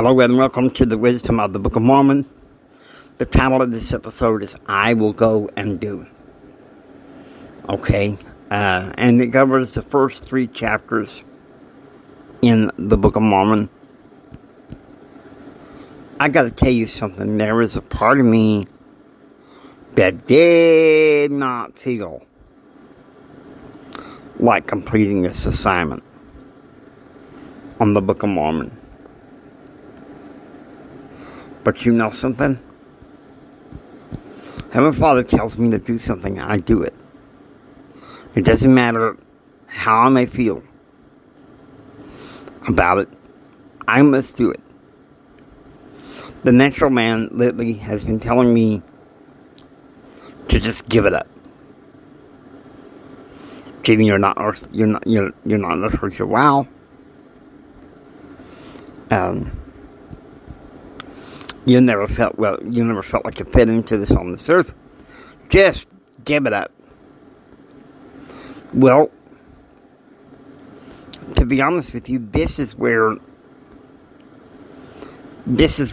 Hello and welcome to the Wisdom of the Book of Mormon. The title of this episode is I Will Go and Do. Okay, and it covers the first 3 chapters in the Book of Mormon. I gotta tell you something, there was a part of me that did not feel like completing this assignment on the Book of Mormon. But you know something? Heavenly Father tells me to do something, I do it. It doesn't matter how I may feel about it. I must do it. The natural man lately has been telling me to just give it up. Jamie, you're not Earth your wow. You never felt like you fit into this on this earth. Just give it up. Well, to be honest with you, this is where these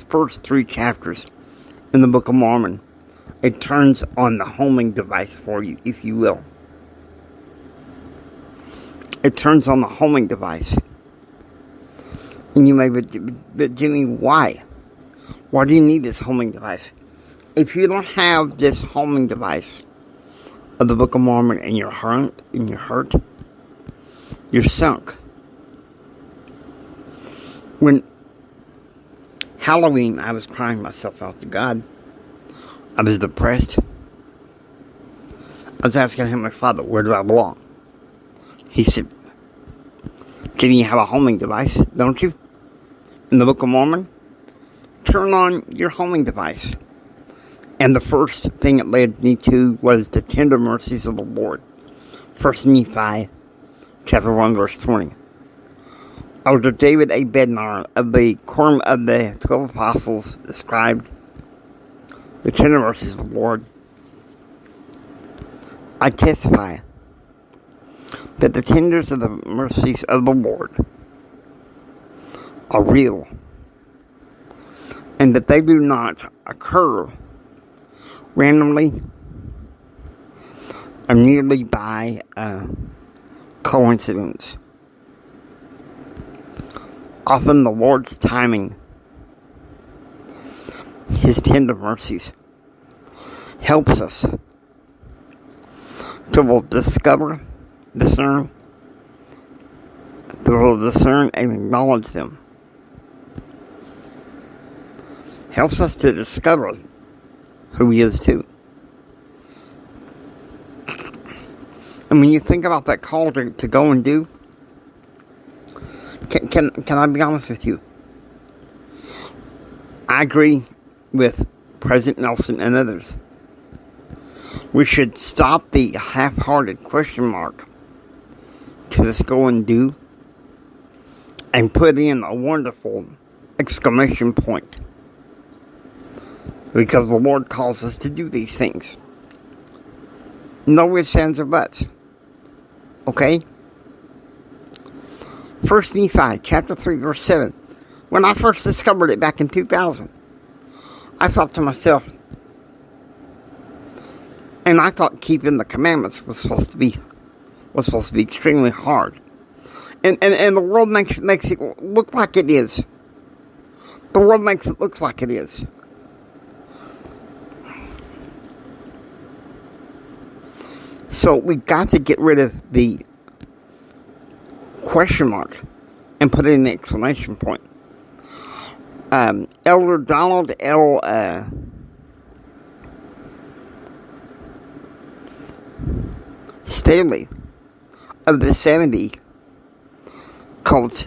first 3 chapters in the Book of Mormon, it turns on the homing device for you, if you will. It turns on the homing device. And you may be, but Jimmy, why? Why do you need this homing device? If you don't have this homing device of the Book of Mormon in your heart, you're sunk. When Halloween, I was crying myself out to God. I was depressed. I was asking him, my Father, where do I belong? He said, Jimmy, you have a homing device, don't you? In the Book of Mormon? Turn on your homing device. And the first thing it led me to was the tender mercies of the Lord. 1 Nephi, chapter 1, verse 20. Elder David A. Bednar of the Quorum of the 12 Apostles described the tender mercies of the Lord. I testify that the tenders of the mercies of the Lord are real, and that they do not occur randomly or merely by coincidence. Often the Lord's timing, His tender mercies, helps us to discern and acknowledge them. Helps us to discover who He is too. And when you think about that call to go and do, can I be honest with you? I agree with President Nelson and others. We should stop the half-hearted question mark to this go and do and put in a wonderful exclamation point. Because the Lord calls us to do these things. No ifs, ands, or buts. Okay? 1 Nephi, chapter 3, verse 7. When I first discovered it back in 2000, I thought to myself, and I thought keeping the commandments was supposed to be extremely hard. And the world makes it look like it is. The world makes it look like it is. So we got to get rid of the question mark and put in the exclamation point. Elder Donald L. Staley of the 70 called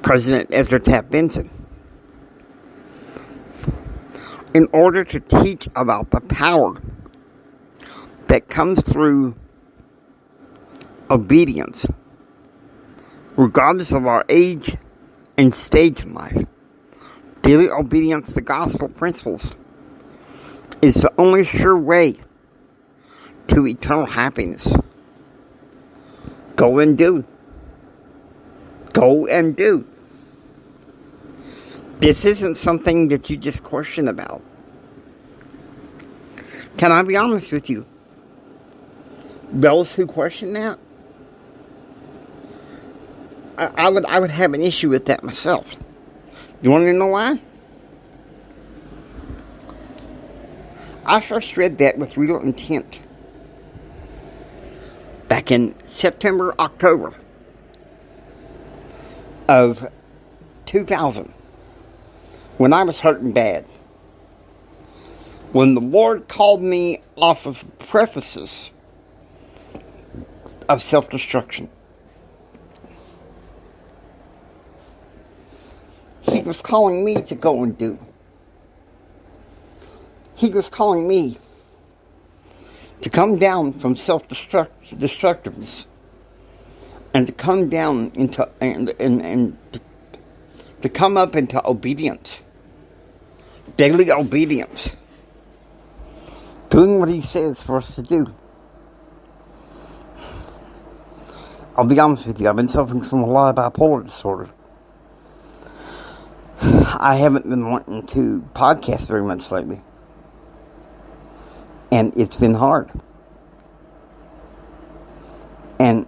President Ezra Taft Benson in order to teach about the power that comes through obedience, regardless of our age and stage in life. Daily obedience to gospel principles is the only sure way to eternal happiness. Go and do. Go and do. This isn't something that you just question about. Can I be honest with you? Those who question that, I would have an issue with that myself. You want to know why? I first read that with real intent back in September, October of 2000, when I was hurting bad. When the Lord called me off of prefaces of self-destruction. He was calling me to go and do. He was calling me to come down from self-destructiveness and to come down into and to come up into obedience, daily obedience, doing what He says for us to do. I'll be honest with you, I've been suffering from a lot of bipolar disorder. I haven't been wanting to podcast very much lately. And it's been hard. And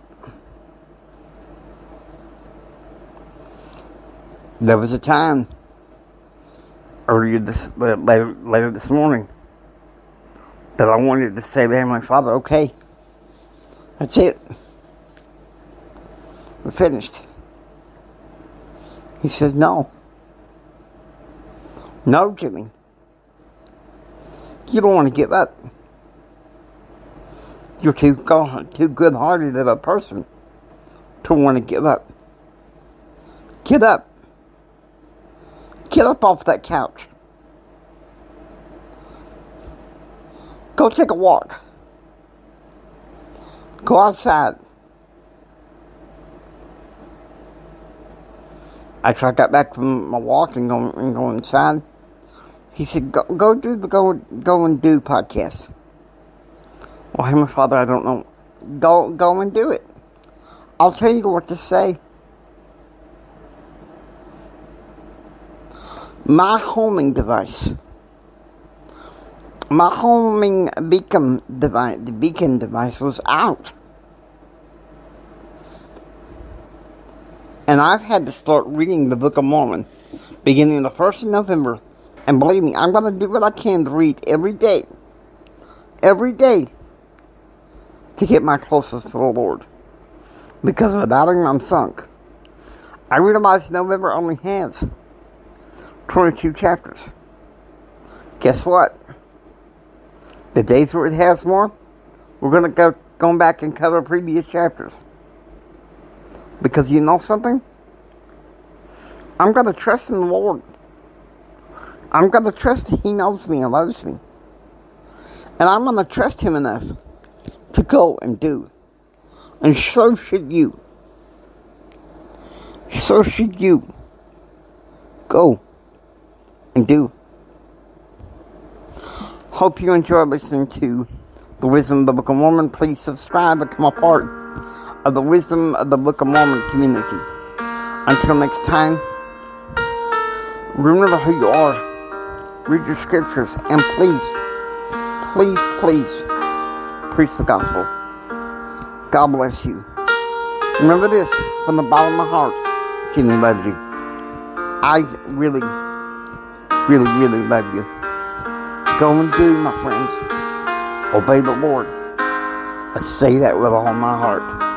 there was a time later this morning that I wanted to say to Heavenly Father, okay, that's it. We're finished. He said, no. No, Jimmy. You don't want to give up. You're too good-hearted of a person to want to give up. Get up. Get up off that couch. Go take a walk. Go outside. After I got back from my walk and go inside, he said, go and do podcast. Well, Heavenly Father, I don't know. Go and do it. I'll tell you what to say. My homing device. My homing beacon device, the beacon device was out. And I've had to start reading the Book of Mormon beginning the 1st of November. And believe me, I'm going to do what I can to read every day. Every day. To get my closest to the Lord. Because without Him, I'm sunk. I realize November only has 22 chapters. Guess what? The days where it has more, we're going to go back and cover previous chapters. Because you know something? I'm going to trust in the Lord. I'm going to trust that He knows me and loves me. And I'm going to trust Him enough to go and do. And so should you. So should you. Go and do. Hope you enjoy listening to the Wisdom of the Book of Mormon. Please subscribe and become a part of the Wisdom of the Book of Mormon community. Until next time, remember who you are. Read your scriptures. And please preach the gospel. God bless you. Remember this from the bottom of my heart. Jimmy loves you. I really love you. Go and do, my friends. Obey the Lord. I say that with all my heart.